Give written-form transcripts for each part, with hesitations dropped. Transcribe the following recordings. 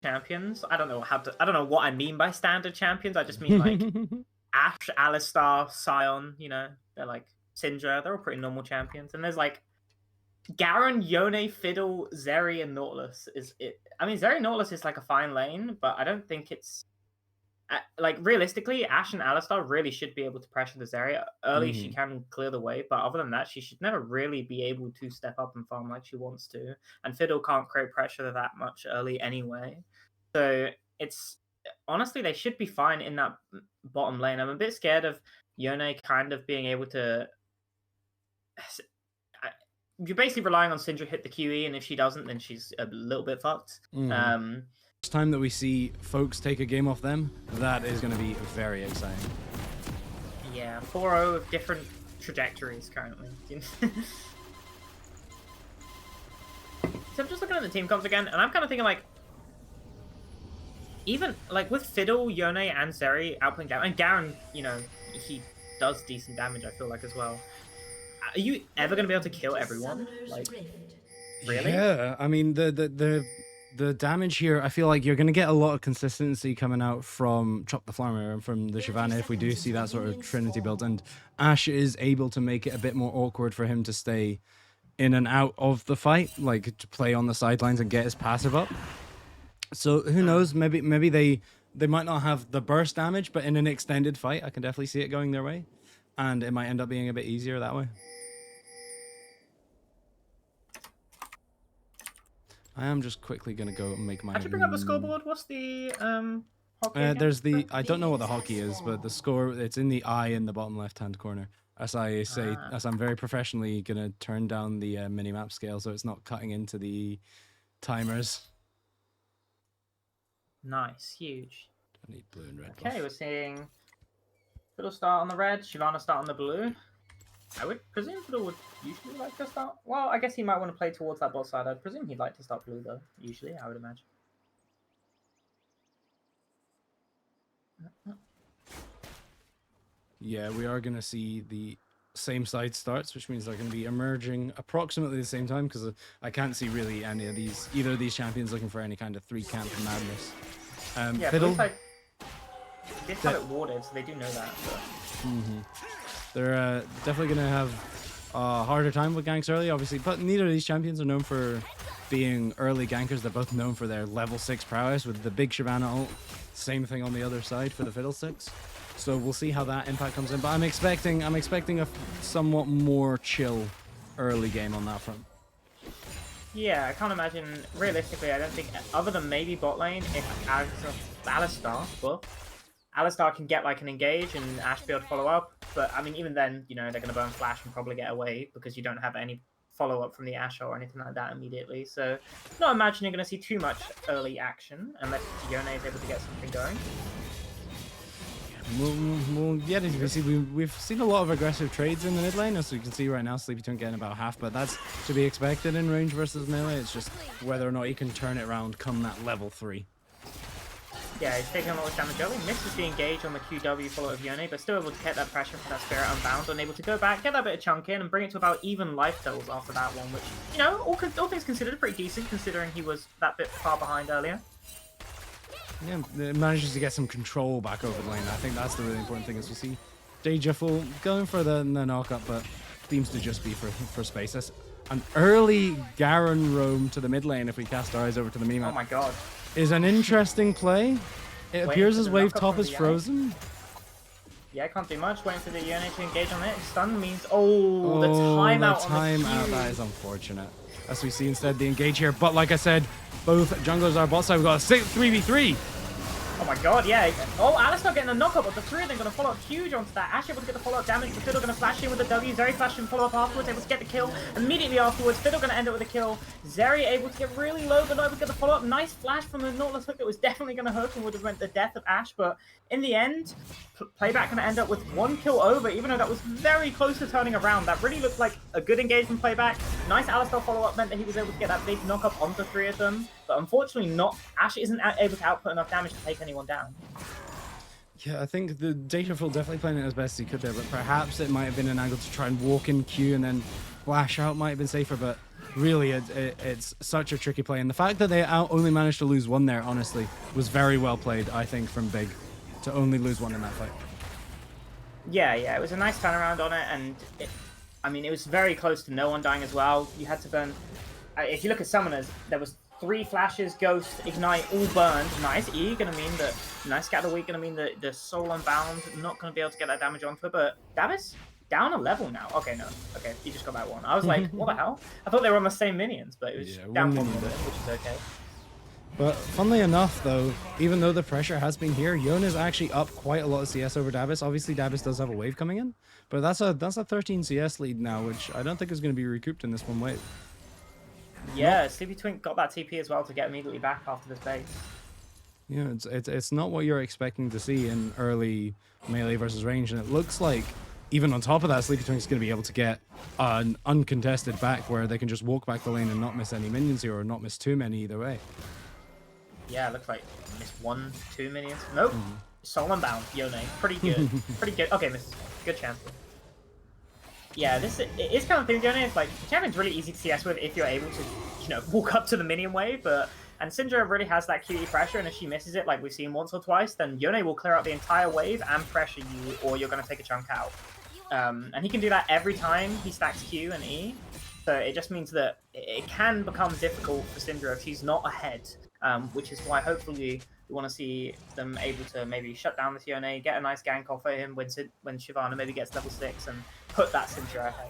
champions. I don't know I don't know what I mean by standard champions. I just mean like Ashe, Alistar, Sion. You know, they're like Syndra. They're all pretty normal champions. And there's like Garen, Yone, Fiddle, Zeri, and Nautilus. I mean, Zeri Nautilus is like a fine lane, but I don't think it's like realistically, Ashe and Alistar really should be able to pressure the Zeri. Early, she can clear the way, but other than that, she should never really be able to step up and farm like she wants to. And Fiddle can't create pressure that much early anyway. So it's honestly, they should be fine in that bottom lane. I'm a bit scared of Yone kind of being able to. You're basically relying on Syndra hit the QE, and if she doesn't, then she's a little bit fucked. First time that we see folks take a game off them, that is going to be very exciting. Yeah, 4-0 with different trajectories currently. So I'm just looking at the team comps again, and I'm kind of thinking like, even like with Fiddle, Yone, and Zeri outplaying Garen, and Garen, you know, he does decent damage, I feel like, as well. Are you ever going to be able to kill everyone? Like, really? Yeah, I mean, the damage here, I feel like you're going to get a lot of consistency coming out from Chop the Farmer and from the Shyvana if we do see that sort of Trinity build. And Ashe is able to make it a bit more awkward for him to stay in and out of the fight, like to play on the sidelines and get his passive up. So who knows, maybe they might not have the burst damage, but in an extended fight, I can definitely see it going their way. And it might end up being a bit easier that way. I am just quickly going to go and make my... How'd you bring up the scoreboard? What's the hockey there's the... I don't know what the hockey is, but the score, it's in the eye in the bottom left-hand corner. As I say, as I'm very professionally going to turn down the mini-map scale so it's not cutting into the timers. Nice, huge. I need blue and red. Okay, we're seeing Fiddle start on the red, Shyvana start on the blue. I would presume Fiddle would usually like to start. Well, I guess he might want to play towards that bot side. I'd presume he'd like to start blue though. Usually, I would imagine. Yeah, we are going to see the same side starts, which means they're going to be emerging approximately the same time because I can't see really any of either of these champions looking for any kind of 3-camp madness. Yeah, Fiddle. like, they have it warded, so they do know that. But... They're definitely going to have a harder time with ganks early, obviously, but neither of these champions are known for being early gankers. They're both known for their level 6 prowess with the big Shyvana ult. Same thing on the other side for the Fiddlesticks. So we'll see how that impact comes in, but I'm expecting a somewhat more chill early game on that front. Yeah, I can't imagine, realistically, I don't think, other than maybe bot lane, if Alistar can get like an engage and Ashe be able to follow up, but I mean, even then, you know, they're going to burn flash and probably get away because you don't have any follow-up from the Ashe or anything like that immediately, so not imagining you're going to see too much early action unless Yone is able to get something going. Well, yeah, as you can see, we've seen a lot of aggressive trades in the mid lane, as you can see right now, Sleepytoon getting about half, but that's to be expected in range versus melee. It's just whether or not he can turn it around come that level 3. Yeah, he's taking a lot of damage early, misses the engage on the QW follow of Yone, but still able to get that pressure from that Spirit Unbound, and able to go back, get that bit of chunk in, and bring it to about even life totals after that one, which, you know, all things considered, pretty decent, considering he was that bit far behind earlier. Yeah, it manages to get some control back over the lane. I think that's the really important thing, as we see Deja full going for the knock-up, but seems to just be for space. That's an early Garen roam to the mid lane if we cast our eyes over to the meme. Oh my god. Is an interesting play. It appears as wave top is frozen. Yeah, I can't do much. Waiting for the Yone to engage on it. Stun means... Oh, the timeout on the Q. That is unfortunate. As we see instead the engage here. But like I said, both junglers are bot side. We've got a 3v3. Oh my god, yeah. Oh, Alistar getting a knock-up, but the three of them going to follow up huge onto that. Ashe able to get the follow-up damage, but Fiddle going to flash in with the W. Zeri flash and follow-up afterwards, able to get the kill immediately afterwards. Fiddle going to end up with a kill. Zeri able to get really low, but not able to get the follow-up. Nice flash from the Nautilus hook that was definitely going to hurt and would have meant the death of Ashe, but in the end, PlayBack going to end up with 1 kill over, even though that was very close to turning around. That really looked like a good engagement PlayBack. Nice Alistar follow-up meant that he was able to get that big knock-up onto 3 of them, but unfortunately not. Ashe isn't able to output enough damage to take anyone down. Yeah, I think the Dataful definitely playing it as best he could there, but perhaps it might have been an angle to try and walk in Q and then flash out might have been safer, but really, it's such a tricky play. And the fact that they only managed to lose one there, honestly, was very well played, I think, from Big, to only lose one in that fight. Yeah, it was a nice turnaround on it, and I mean, it was very close to no one dying as well. You had to burn. If you look at summoners, there was 3 flashes, ghost, ignite, all burned. Nice E gonna mean that. Nice scatter weak gonna mean that the soul unbound not gonna be able to get that damage onto it. But Davis down a level now. Okay, no. Okay, he just got that one. I was like, what the hell? I thought they were on the same minions, but it was down one more, which is okay. But funnily enough, though, even though the pressure has been here, Yone is actually up quite a lot of CS over Davis. Obviously, Davis does have a wave coming in, but that's a 13 CS lead now, which I don't think is going to be recouped in this one wave. Yeah, Sleepy Twink got that TP as well to get immediately back after this base. Yeah, it's not what you're expecting to see in early melee versus range, and it looks like even on top of that, Sleepy Twink's going to be able to get an uncontested back where they can just walk back the lane and not miss any minions here, or not miss too many either way. Yeah, it looks like missed 1, 2 minions. Nope. Soul unbound, Yone. Pretty good. Pretty good. Okay, misses. Good champion. Yeah, it is kind of thing, Yone. It's like, the champion's really easy to CS with if you're able to, you know, walk up to the minion wave, and Syndra really has that QE pressure, and if she misses it, like we've seen once or twice, then Yone will clear out the entire wave and pressure you, or you're going to take a chunk out. And he can do that every time he stacks Q and E, so it just means that it can become difficult for Syndra if she's not ahead. Which is why hopefully we want to see them able to maybe shut down this Yone, get a nice gank off of him when Shyvana maybe gets level 6 and put that Syndra ahead.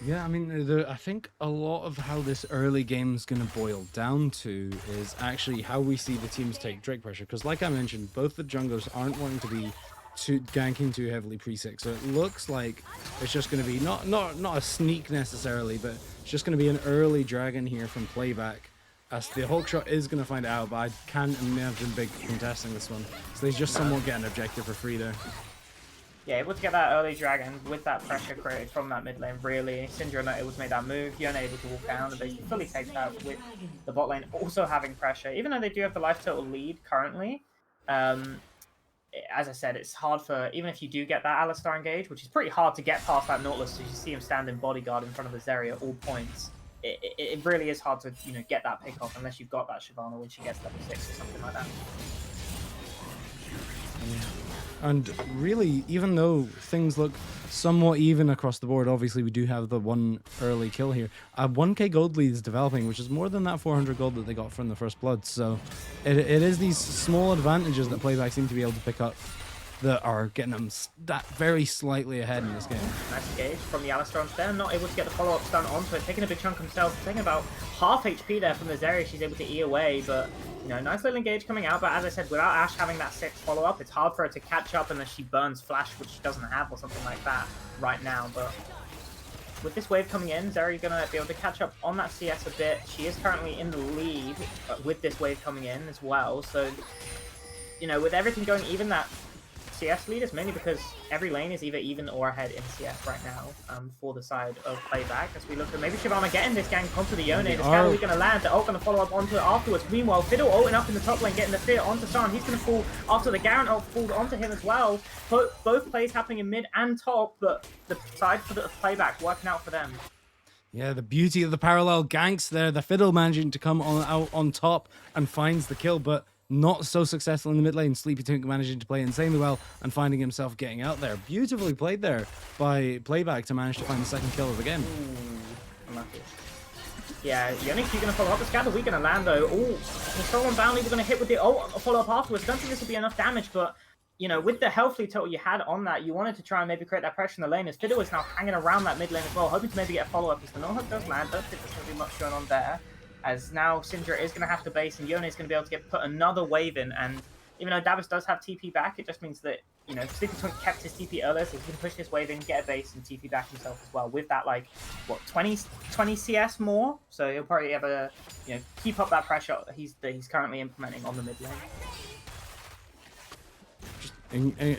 Yeah, I mean, I think a lot of how this early game is going to boil down to is actually how we see the teams take Drake pressure. Because like I mentioned, both the junglers aren't wanting to be ganking too heavily pre-6, so it looks like it's just going to be not a sneak necessarily, but it's just going to be an early dragon here from PlayBack. As the Hulk shot is going to find out, but I can't imagine Big contesting this one. So he's just somewhat getting an objective for free there. Yeah, able to get that early dragon with that pressure created from that mid lane, really. Syndra not able to make that move, Yone able to walk down and basically fully take that with the bot lane also having pressure. Even though they do have the life total lead currently, as I said, it's hard for, even if you do get that Alistar engage, which is pretty hard to get past that Nautilus, so you see him standing bodyguard in front of the Zarya at all points. It really is hard to, you know, get that pick off unless you've got that Shyvana when she gets level 6 or something like that. And really, even though things look somewhat even across the board, obviously we do have the one early kill here. 1k gold lead is developing, which is more than that 400 gold that they got from the first blood. So it is these small advantages that PlayBack seem to be able to pick up that are getting them that very slightly ahead in this game. Nice engage from the Alistar onto there, not able to get the follow-up stun onto it, taking a big chunk himself, taking about half HP there from the Zarya. She's able to E away, but, you know, nice little engage coming out, but as I said, without Ashe having that 6 follow-up, it's hard for her to catch up unless she burns Flash, which she doesn't have, or something like that right now, but with this wave coming in, Zarya gonna be able to catch up on that CS a bit. She is currently in the lead with this wave coming in as well, so, you know, with everything going even, that CS lead is mainly because every lane is either even or ahead in CS right now for the side of PlayBack. As we look at maybe Shyvana getting this gank onto the Yone, the scatter we're going to land, the ult going to follow up onto it afterwards. Meanwhile, Fiddle ulting up in the top lane, getting the fear onto San. He's going to fall after the Garen ult falls onto him as well. Both plays happening in mid and top, but the side for the PlayBack working out for them. Yeah, the beauty of the parallel ganks there. The Fiddle managing to come out on top and finds the kill, but not so successful in the mid lane. Sleepy Twink managing to play insanely well and finding himself getting out there. Beautifully played there by PlayBack to manage to find the second kill of the game. Unlucky. Yeah, Yone's going to follow up. The scatter we're going to land though. Oh, the Soul and Bounty we're going to hit with the follow up afterwards. Don't think this will be enough damage, but you know, with the health lead total you had on that, you wanted to try and maybe create that pressure in the lane. As Fiddle is now hanging around that mid lane as well, hoping to maybe get a follow up. As the no hook does land, don't think there's going to be much going on there. As now Syndra is going to have to base, and Yone is going to be able to put another wave in. And even though Davis does have TP back, it just means that, you know, Sleepy Twink kept his TP earlier, so he can push this wave in, get a base, and TP back himself as well. With that, like, what, 20 CS more? So he'll probably have a, you know, keep up that pressure that he's currently implementing on the mid lane.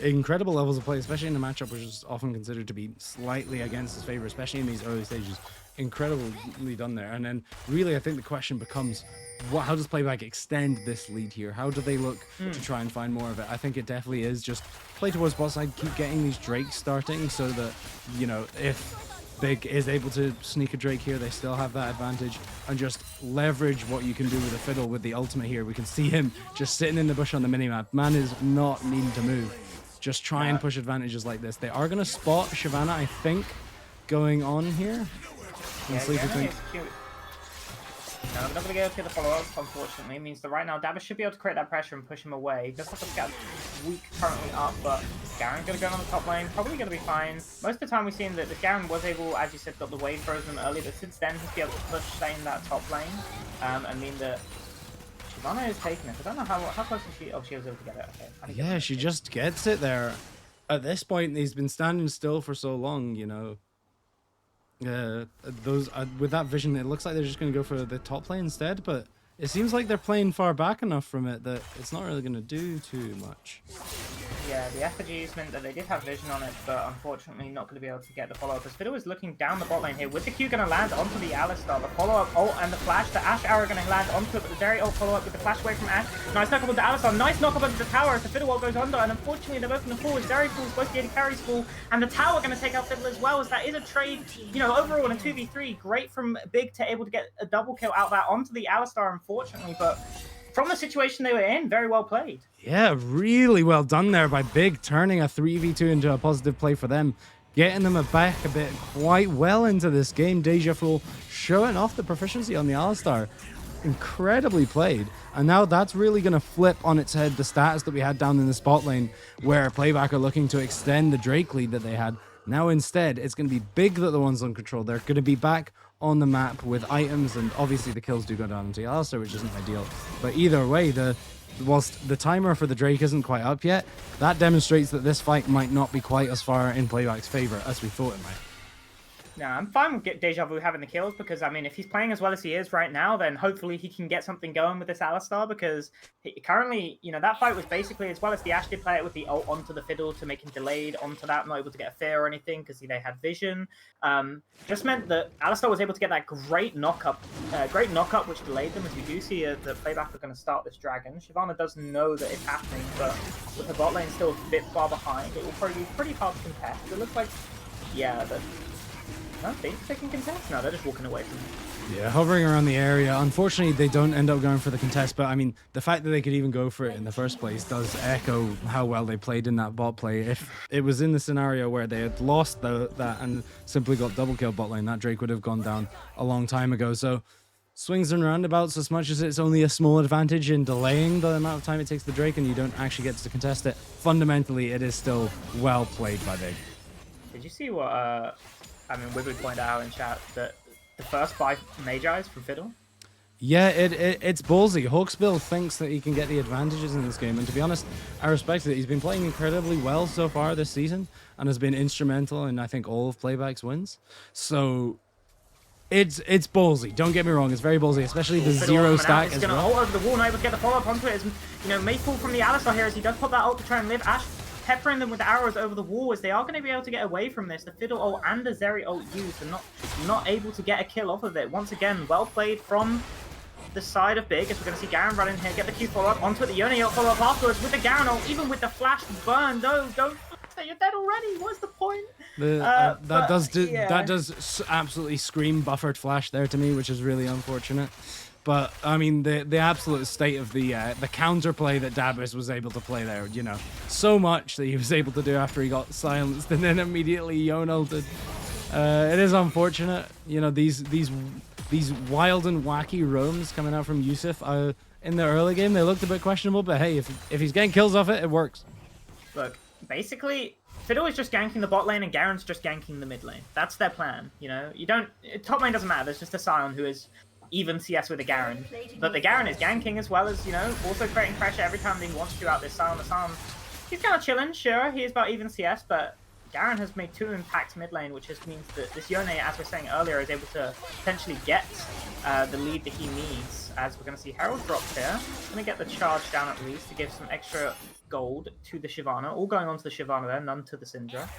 Incredible levels of play, especially in a matchup which is often considered to be slightly against his favor, especially in these early stages. Incredibly done there. And then really I think the question becomes, how does PlayBack extend this lead here? How do they look to try and find more of it? I think it definitely is just play towards bot side, keep getting these Drakes starting so that, you know, if Big is able to sneak a Drake here. They still have that advantage and just leverage what you can do with a Fiddle with the ultimate here. We can see him just sitting in the bush on the minimap. Man is not needing to move. Just try and push advantages like this. They are going to spot Shyvana, I think, going on here. Yeah, Sleeper think. No, I'm not going to go to the follow-ups, unfortunately. It means that right now Dabba should be able to create that pressure and push him away. Just like the scout weak currently up, but Garen going to go on the top lane. Probably going to be fine. Most of the time we've seen that the Garen was able, as you said, got the wave frozen early, but since then he's been able to push, stay in that top lane. And mean that Shyvana is taking it. I don't know how close is she? Oh, she was able to get it. Okay. Yeah, she just gets it there. At this point, he's been standing still for so long, you know. Those with that vision, it looks like they're just going to go for the top lane instead, but it seems like they're playing far back enough from it that it's not really going to do too much. Yeah, the effigies meant that they did have vision on it, but unfortunately not going to be able to get the follow-up. As Fiddle is looking down the bot lane here, with the Q going to land onto the Alistar. The follow-up ult and the flash, the Ashe arrow going to land onto it, but the Jerry ult follow-up with the flash away from Ashe. Nice knock-up with the Alistar, nice knock-up into the tower as the Fiddle ult goes under, and unfortunately they're both going to fall as Jerry falls, both the AD carries fall, and the tower going to take out Fiddle as well, as that is a trade, you know, overall in a 2v3, great from Big to able to get a double kill out that onto the Alistar, unfortunately, but from the situation they were in, very well played. Yeah, really well done there by Big, turning a 3v2 into a positive play for them, getting them back a bit quite well into this game. Deja Fool showing off the proficiency on the Alistar. Incredibly played. And now that's really going to flip on its head the stats that we had down in the spot lane, where PlayBack are looking to extend the Drake lead that they had. Now instead, it's going to be Big that the ones on control. They're going to be back on the map with items, and obviously the kills do go down to Alistar, which isn't ideal. But either way, whilst the timer for the Drake isn't quite up yet, that demonstrates that this fight might not be quite as far in PlayBack's favor as we thought it might. No, I'm fine with Deja Vu having the kills, because, I mean, if he's playing as well as he is right now, then hopefully he can get something going with this Alistar, because currently, you know, that fight was basically, as well as the Ashe did play it with the ult onto the Fiddle to make him delayed onto that, not able to get a fear or anything, because they had vision. Just meant that Alistar was able to get that great knockup, which delayed them, as we do see the PlayBack are going to start this dragon. Shyvana does know that it's happening, but with the bot lane still a bit far behind, it will probably be pretty hard to contest. It looks like, yeah, I don't think they can contest. No, they're just walking away from it. Yeah, hovering around the area. Unfortunately, they don't end up going for the contest, but I mean, the fact that they could even go for it in the first place does echo how well they played in that bot play. If it was in the scenario where they had lost that and simply got double kill bot lane, that Drake would have gone down a long time ago. So swings and roundabouts, as much as it's only a small advantage in delaying the amount of time it takes the Drake and you don't actually get to contest it, fundamentally it is still well played by Big. Did you see what I mean, we would point out in chat that the first 5 Magi's from Fiddle? Yeah, it's ballsy. Hawksbill thinks that he can get the advantages in this game, and to be honest, I respect it. He's been playing incredibly well so far this season, and has been instrumental in, I think, all of PlayBack's wins. So it's ballsy. Don't get me wrong, it's very ballsy, especially the zero stack as well. He's going to ult over the wall, not able to get the follow-up onto it. As, you know, may fall from the Alistar here as he does pop that ult to try and live. Ashe peppering them with arrows over the wall, as they are going to be able to get away from this. The Fiddle ult and the Zeri ult used, and not able to get a kill off of it. Once again, well played from the side of Big, as we're going to see Garen run in here, get the Q follow-up onto it, the UNL ult follow-up afterwards with the Garen ult, even with the flash burn. No, don't you're dead already. What's the point? That does absolutely scream buffered flash there to me, which is really unfortunate. But I mean, the absolute state of the counterplay that Dabis was able to play there, you know, so much that he was able to do after he got silenced and then immediately Yonelted. It is unfortunate, you know, these wild and wacky roams coming out from Yusuf. In the early game, they looked a bit questionable, but hey, if he's getting kills off it, it works. Look, basically, Fiddle is just ganking the bot lane and Garen's just ganking the mid lane. That's their plan, you know. Top lane doesn't matter. There's just a Sion who is even CS with a Garen, but the Garen is ganking as well as, you know, also creating pressure every time he wants to out this Sion. The Sion, he's kind of chilling, sure, he is about even CS, but Garen has made 2 impacts mid lane, which just means that this Yone, as we were saying earlier, is able to potentially get the lead that he needs, as we're going to see Herald drops here. Going to get the charge down at least to give some extra gold to the Shyvana, all going on to the Shyvana there, none to the Syndra.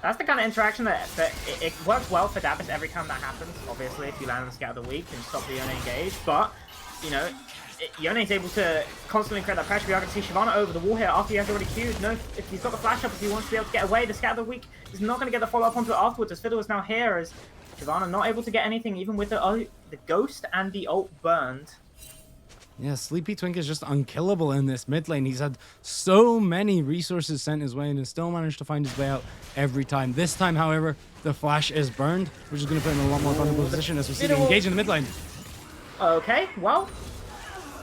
That's the kind of interaction that it works well for Dabis every time that happens. Obviously, if you land on the Scout of the Week and stop the Yone engage, but you know, Yone's able to constantly create that pressure. We are going to see Shyvana over the wall here after he has already queued. No, if he's got the flash up, if he wants to be able to get away, the Scout of the Week is not going to get the follow up onto it afterwards. As Fiddle is now here, as Shyvana not able to get anything, even with the Ghost and the ult burned. Yeah, Sleepy Twink is just unkillable in this mid lane. He's had so many resources sent his way and has still managed to find his way out every time. This time, however, the flash is burned, which is going to put him in a lot more vulnerable position as we see him engage in the mid lane. Okay, well,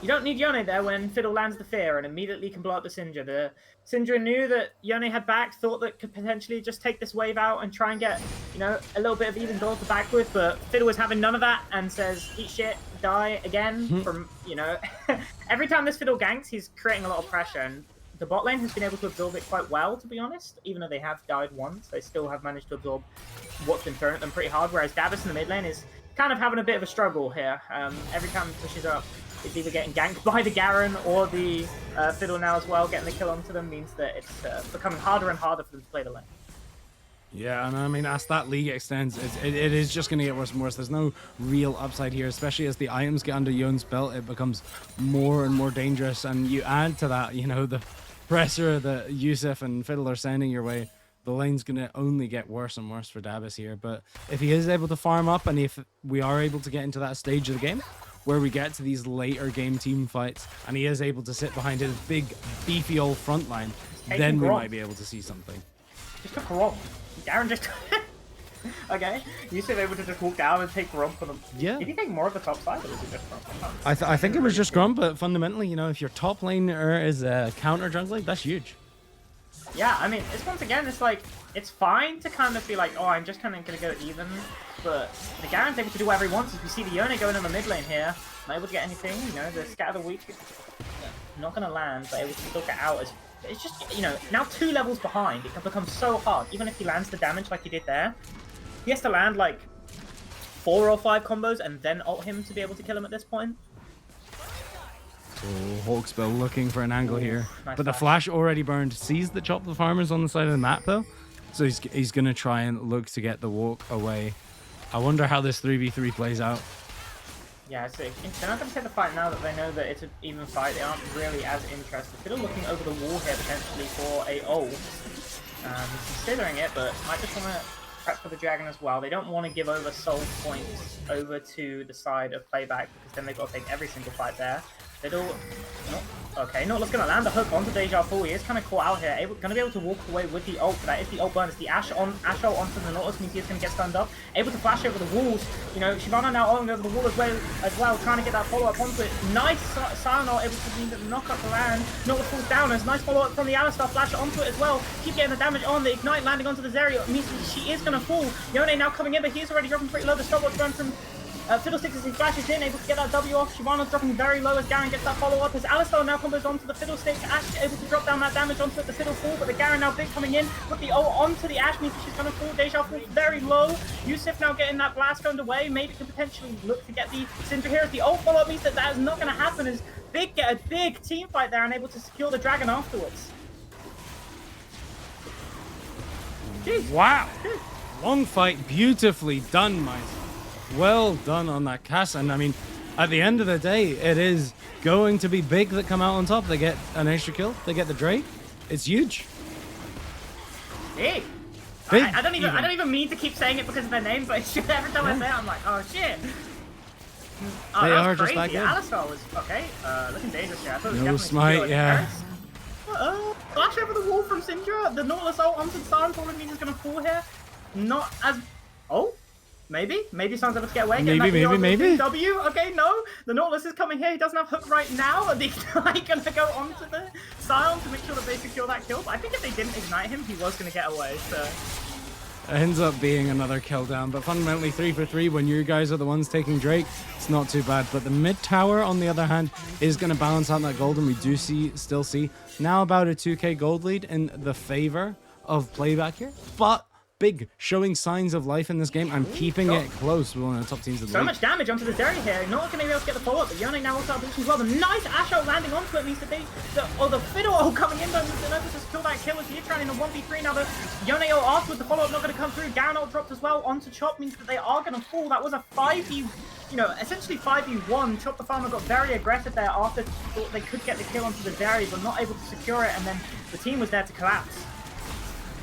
you don't need Yone there when Fiddle lands the Fear and immediately can blow up the Syndra. The Syndra knew that Yone had back, thought that could potentially just take this wave out and try and get, you know, a little bit of even gold to back with, but Fiddle was having none of that and says, eat shit, die again from, you know, every time this Fiddle ganks, he's creating a lot of pressure, and the bot lane has been able to absorb it quite well, to be honest. Even though they have died once, they still have managed to absorb what's been thrown at them pretty hard, whereas Dabis in the mid lane is kind of having a bit of a struggle here. Every time he pushes up, it's either getting ganked by the Garen or the Fiddle now as well. Getting the kill onto them means that it's becoming harder and harder for them to play the lane. Yeah, and I mean, as that league extends, it is just going to get worse and worse. There's no real upside here, especially as the items get under Yone's belt. It becomes more and more dangerous, and you add to that, you know, the pressure that Yusuf and Fiddle are sending your way. The lane's going to only get worse and worse for Dabis here. But if he is able to farm up, and if we are able to get into that stage of the game where we get to these later game team fights, and he is able to sit behind his big, beefy old front line, then we might be able to see something. Just took a rob. Garen just... Okay, Yusuf able to just walk down and take Grump for them. Yeah. Did he take more of the top side, or was it just Grump? I think it was just Grump, but fundamentally, you know, if your top laner is a counter jungler, that's huge. Yeah, I mean, it's once again, it's like, it's fine to kind of be like, oh, I'm just kind of going to go even, but the Garen's able to do whatever he wants. As we see the Yone going in the mid lane here, not able to get anything, you know, the Scatter of the Week, not going to land, but able to still get out. It's just, you know, now 2 levels behind, it can become so hard, even if he lands the damage like he did there. He has to land like 4 or 5 combos and then ult him to be able to kill him at this point. So Hawksbill looking for an angle here, nice but the flash already burned. Sees the Chop the Farmers on the side of the map though, so he's gonna try and look to get the walk away. I wonder how this 3v3 plays out. Yeah, so they're not going to take the fight now that they know that it's an even fight. They aren't really as interested. Fiddle looking over the wall here potentially for a ult. He's considering it, but might just want to prep for the dragon as well. They don't want to give over soul points over to the side of PlayBack, because then they've got to take every single fight there. Fiddle, okay, Nautilus's going to land the hook onto Deja Vu. He is kind of caught out here, going to be able to walk away with the ult, but that is the ult burn. It's the Ashe ult onto the Nautilus means he's going to get stunned up. Able to flash over the walls. You know, Shyvana now ulting over the wall as well, trying to get that follow-up onto it. Nice Sion ult, able to mean that the knock-up to land. Nautilus falls down. There's a nice follow-up from the Alistar, flash onto it as well. Keep getting the damage on. The Ignite landing onto the Zeri means she is going to fall. Yone now coming in, but he's already dropping pretty low. The stopwatch burn from Fiddlesticks as he flashes in, able to get that W off. Shyvana's dropping very low as Garen gets that follow-up. As Alistar now combos onto the Fiddlestick. Ashe able to drop down that damage onto it. The Fiddle fall, but the Garen now big coming in with the ult onto the Ashe means that she's going to fall. Deja falls very low. Yusuf now getting that blast gunned away. Maybe can potentially look to get the Syndra here. As the ult follow-up means that that is not going to happen, as Big get a big team fight there and able to secure the dragon afterwards. Jeez. Wow. Long fight, beautifully done, Mike. Well done on that cast, and I mean, at the end of the day, it is going to be Big that come out on top. They get an extra kill. They get the Drake. It's huge. Big. Big. I don't even mean to keep saying it because of their name, but it's just every time I say it, I'm like, oh shit. Oh, they are crazy. just that good. Alistar was okay. Looking dangerous here. I thought it was No definitely smite, yeah. Flash over the wall from Syndra. The Nautilus ult onto the Siren probably means it's gonna fall here. Not as. Oh. Maybe Siren's able to get away. Maybe. W. Okay, no. The Nautilus is coming here. He doesn't have hook right now. The Ignite gonna go onto the Sion to make sure that they secure that kill. But I think if they didn't ignite him, he was gonna get away. So it ends up being another kill down, but fundamentally 3 for 3 when you guys are the ones taking Drake. It's not too bad. But the mid tower, on the other hand, is going to balance out that gold, and we do still see now about a 2k gold lead in the favor of PlayBack here. But Big showing signs of life in this game and keeping it close with one of the top teams of the So league. much damage onto the Zeri here. Not going to be able to get the follow-up, but Yone now also out of position as well. The nice Ash ult landing onto it means that the Fiddle ult coming in, but Invictus just kill that kill as he is trying in a 1v3 now. The Yone ult afterwards, the follow-up not going to come through. Garen ult dropped as well onto Chop means that they are going to fall. That was a 5v, essentially 5v1. Chop the Farmer got very aggressive there after thought they could get the kill onto the Zeri, but not able to secure it, and then the team was there to collapse.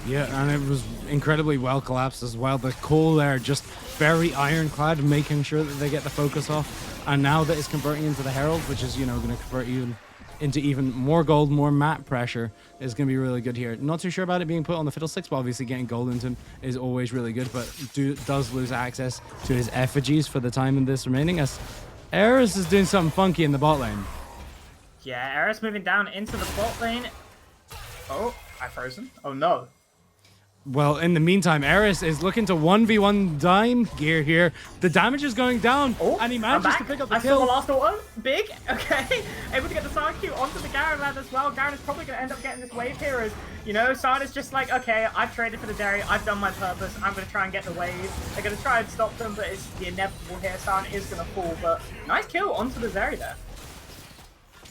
Yeah, and it was incredibly well collapsed as well. The Cole there just very ironclad, making sure that they get the focus off. And now that it's converting into the Herald, which is, going to convert into even more gold, more map pressure, is going to be really good here. Not too sure about it being put on the Fiddlesticks, but obviously getting gold into him is always really good, but does lose access to his effigies for the time in this remaining, as Eris is doing something funky in the bot lane. Yeah, Eris moving down into the bot lane. Oh, I frozen. Oh no. Well, in the meantime, Eris is looking to 1v1 dime gear here. The damage is going down, and he manages to pick up the kill. I saw the last one. Big. Okay. Able to get the side Q onto the Garen land as well. Garen is probably going to end up getting this wave here as, Side is just like, okay, I've traded for the Derry. I've done my purpose. I'm going to try and get the wave. They're going to try and stop them, but it's the inevitable here. Side is going to fall, but nice kill onto the Zeri there.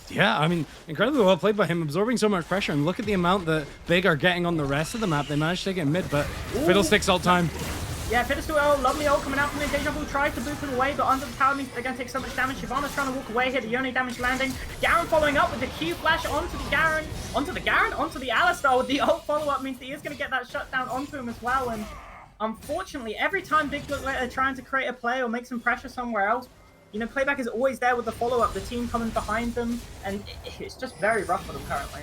Yeah, I mean, incredibly well played by him, absorbing so much pressure. And look at the amount that Big are getting on the rest of the map. They managed to get mid, but Fiddlesticks ult time. Yeah, Fiddlesticks ult, lovely ult coming out from the Deja Vu, tries to boot him away, but under the tower means they're going to take so much damage. Shyvana's trying to walk away here, the Yone damage landing. Garen following up with the Q flash onto the Alistar with the ult follow-up means that he is going to get that shutdown onto him as well. And unfortunately, every time Big look like they're trying to create a play or make some pressure somewhere else, PlayBack is always there with the follow-up, the team coming behind them, and it's just very rough for them currently.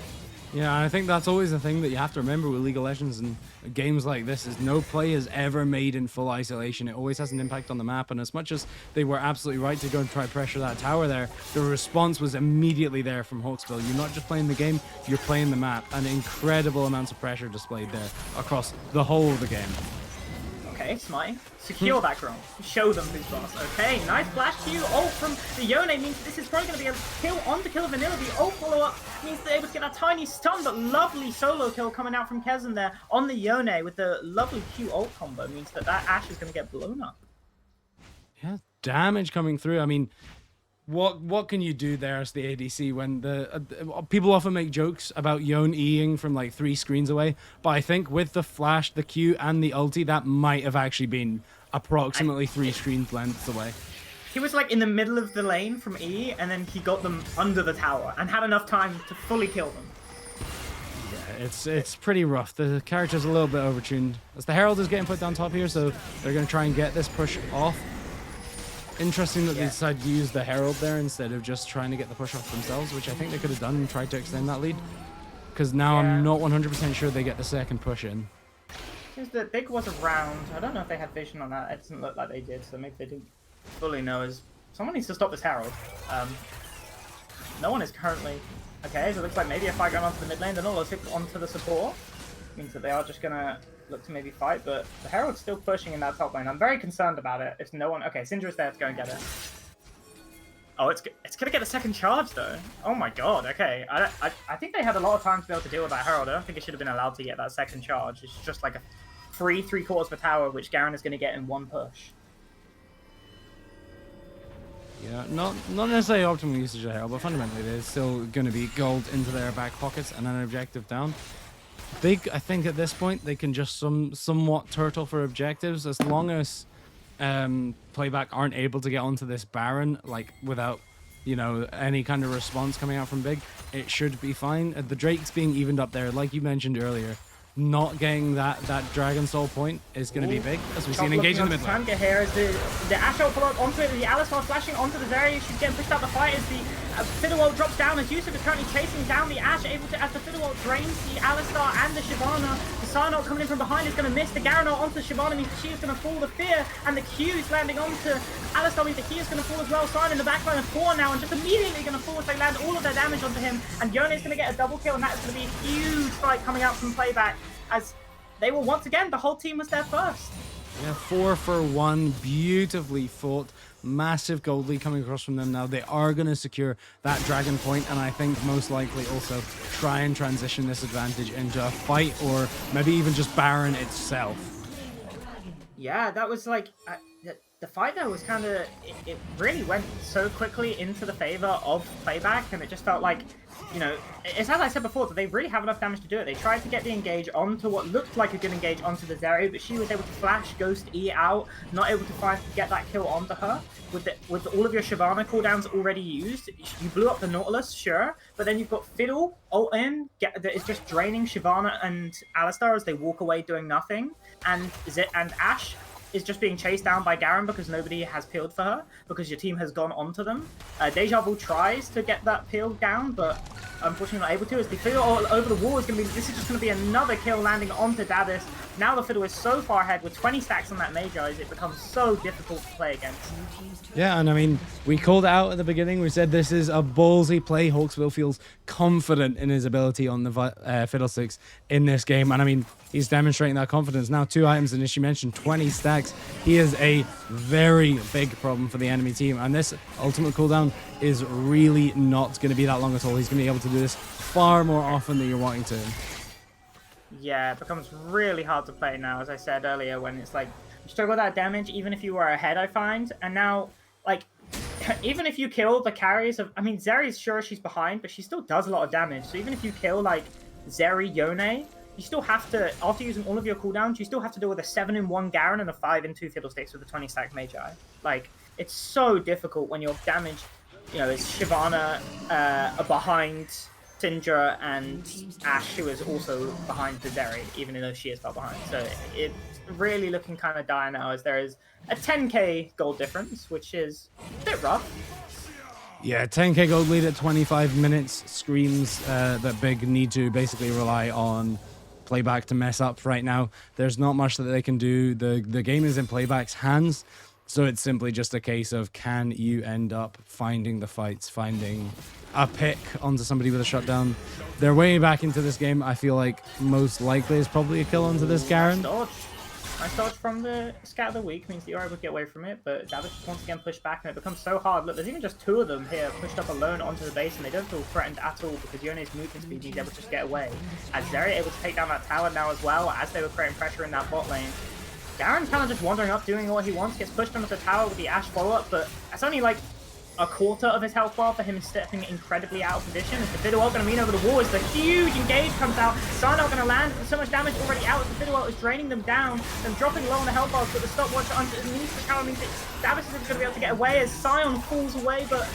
Yeah, I think that's always the thing that you have to remember with League of Legends and games like this is no play is ever made in full isolation. It always has an impact on the map, and as much as they were absolutely right to go and try pressure that tower there, the response was immediately there from Hawksbill. You're not just playing the game, you're playing the map, and incredible amounts of pressure displayed there across the whole of the game. Okay, Smite. Secure that ground. Show them who's boss. Okay, nice flash Q. Ult from the Yone means this is probably going to be a kill on to kill Vanilla. The ult follow-up means they're able to get a tiny stun, but lovely solo kill coming out from Kezan there on the Yone with the lovely Q ult combo means that Ashe is going to get blown up. Yeah, damage coming through. I mean, what can you do there as the ADC when people often make jokes about Yone Eing from like 3 screens away, but I think with the flash, the Q, and the ulti, that might have actually been approximately 3 screens lengths away. He was like in the middle of the lane from E, and then he got them under the tower and had enough time to fully kill them. Yeah, it's pretty rough. The character's a little bit overtuned. As the Herald is getting put down top here, so they're going to try and get this push off. Interesting that they decided to use the Herald there instead of just trying to get the push off themselves, which I think they could have done and tried to extend that lead. Because now I'm not 100% sure they get the second push in. Since the Big was around, I don't know if they had vision on that. It doesn't look like they did, so maybe they didn't fully know. Someone needs to stop this Herald. No one is currently... Okay, so it looks like maybe a fight going on to the mid lane, then all those onto the support. Means that they are just going to look to maybe fight, but the Herald's still pushing in that top lane. I'm very concerned about it. If no one... Okay, Syndra's there to go and get it. Oh, it's going to get a second charge, though. Oh my god, okay. I think they had a lot of time to be able to deal with that Herald. I don't think it should have been allowed to get that second charge. It's just like a free 3/4 of a tower, which Garen is going to get in one push. Yeah, not necessarily optimal usage of Herald, but fundamentally there's still going to be gold into their back pockets and an objective down. Big, I think at this point, they can just somewhat turtle for objectives as long as PlayBack aren't able to get onto this Baron, like, without, any kind of response coming out from Big. It should be fine. The Drake's being evened up there, like you mentioned earlier. Not getting that Dragon Soul point is going to be big, as we see an engage in the mid lane. Here as the Ashe ult follow up onto it, the Alistar flashing onto the Zeri. She's getting pushed out the fight as the Fiddle ult drops down, as Yusuf is currently chasing down the Ashe, able to, as the Fiddle ult drains the Alistar and the Shyvana. The Sion ult coming in from behind is going to miss. The Garen ult onto Shyvana means she is going to fall. The Fear and the Q's landing onto Alistar means that he is going to fall as well. Sion in the backline of 4 now, and just immediately going to fall as they land all of their damage onto him. And Yone is going to get a double kill, and that is going to be a huge fight coming out from PlayBack, as they were once again, the whole team was there first. Yeah, 4 for 1, beautifully fought. Massive gold lead coming across from them now. They are going to secure that Dragon point, and I think most likely also try and transition this advantage into a fight, or maybe even just Baron itself. Yeah, that was like the fight there was kind of it really went so quickly into the favor of PlayBack, and it just felt like, you know, it's as I said before that they really have enough damage to do it. They tried to get the engage onto what looked like a good engage onto the Zeri, but she was able to flash Ghost E out, not able to get that kill onto her. With all of your Shyvana cooldowns already used, you blew up the Nautilus, sure, but then you've got Fiddle ult in that is just draining Shyvana and Alistar as they walk away doing nothing, and Ashe is just being chased down by Garen because nobody has peeled for her, because your team has gone onto them. Deja Vu tries to get that peel down, but unfortunately not able to, as the Fiddle all over the wall is going to be, this is just going to be another kill landing onto Davis. Now the Fiddle is so far ahead with 20 stacks on that Magi, it becomes so difficult to play against. Yeah, and I mean, we called it out at the beginning. We said this is a ballsy play. Hawksville feels confident in his ability on the Fiddlesticks in this game. And I mean, he's demonstrating that confidence. Now 2 items, and as you mentioned, 20 stacks. He is a very big problem for the enemy team. And this ultimate cooldown is really not going to be that long at all. He's going to be able to do this far more often than you're wanting to. Yeah, it becomes really hard to play now, as I said earlier, when it's like, you struggle with that damage even if you were ahead, I find. And now, like, even if you kill the carries of, I mean, Zeri's sure she's behind, but she still does a lot of damage. So even if you kill, like, Zeri, Yone, you still have to, after using all of your cooldowns, you still have to deal with a 7-in-1 Garen and a 5-in-2 Fiddlesticks with a 20-stack Magi. Like, it's so difficult when your damage, you know, is Shyvana behind Syndra and Ashe, who is also behind the Zeri, even though she is far behind. So it's really looking kind of dire now, as there is a 10k gold difference, which is a bit rough. Yeah, 10k gold lead at 25 minutes screams that Big need to basically rely on PlayBack to mess up right now. There's not much that they can do. The game is in PlayBack's hands, so it's simply just a case of, can you end up finding the fights, finding a pick onto somebody with a shutdown. They're way back into this game. I feel like most likely is probably a kill onto this Garen. Nice dodge from the Scat of the Week means that you're able to get away from it, but Davis once again pushed back, and it becomes so hard. Look, there's even just 2 of them here pushed up alone onto the base, and they don't feel threatened at all because Yone's movement speed, he's able to just get away. As Zeri able to take down that tower now as well, as they were creating pressure in that bot lane. Garen's kind of just wandering up, doing what he wants, gets pushed onto the tower with the Ashe follow-up, but that's only like a quarter of his health bar for him stepping incredibly out of position. As the Fiddle ult going to mean over the wall as the huge engage comes out. Sign ult going to land with so much damage already out as the Fiddle ult is draining them down. Them dropping low on the health bars, but the stopwatch underneath the tower means that Davis is going to be able to get away as Sion falls away, but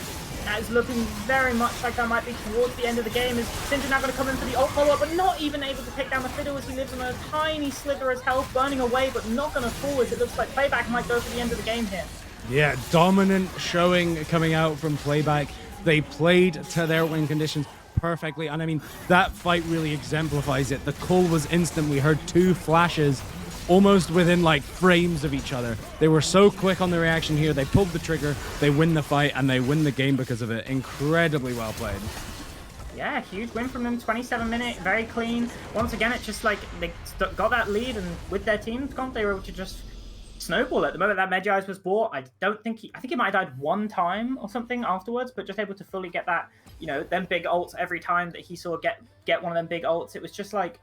that is looking very much like that might be towards the end of the game, as Syndra now going to come in for the ult follow-up, but not even able to take down the Fiddle as he lives on a tiny sliver of health, burning away, but not going to fall, as it looks like PlayBack might go for the end of the game here. Yeah, dominant showing coming out from PlayBack. They played to their win conditions perfectly, and I mean, that fight really exemplifies it. The call was instant. We heard 2 flashes almost within like frames of each other. They were so quick on the reaction here. They pulled the trigger, they win the fight, and they win the game because of it. Incredibly well played. Yeah, huge win from them, 27-minute, very clean. Once again, it's just like they got that lead, and with their team comp, they were able to just snowball it. The moment that Medjai's was bought, I think he might have died 1 time or something afterwards, but just able to fully get that, you know, them big ults every time that he saw get one of them big ults. It was just like,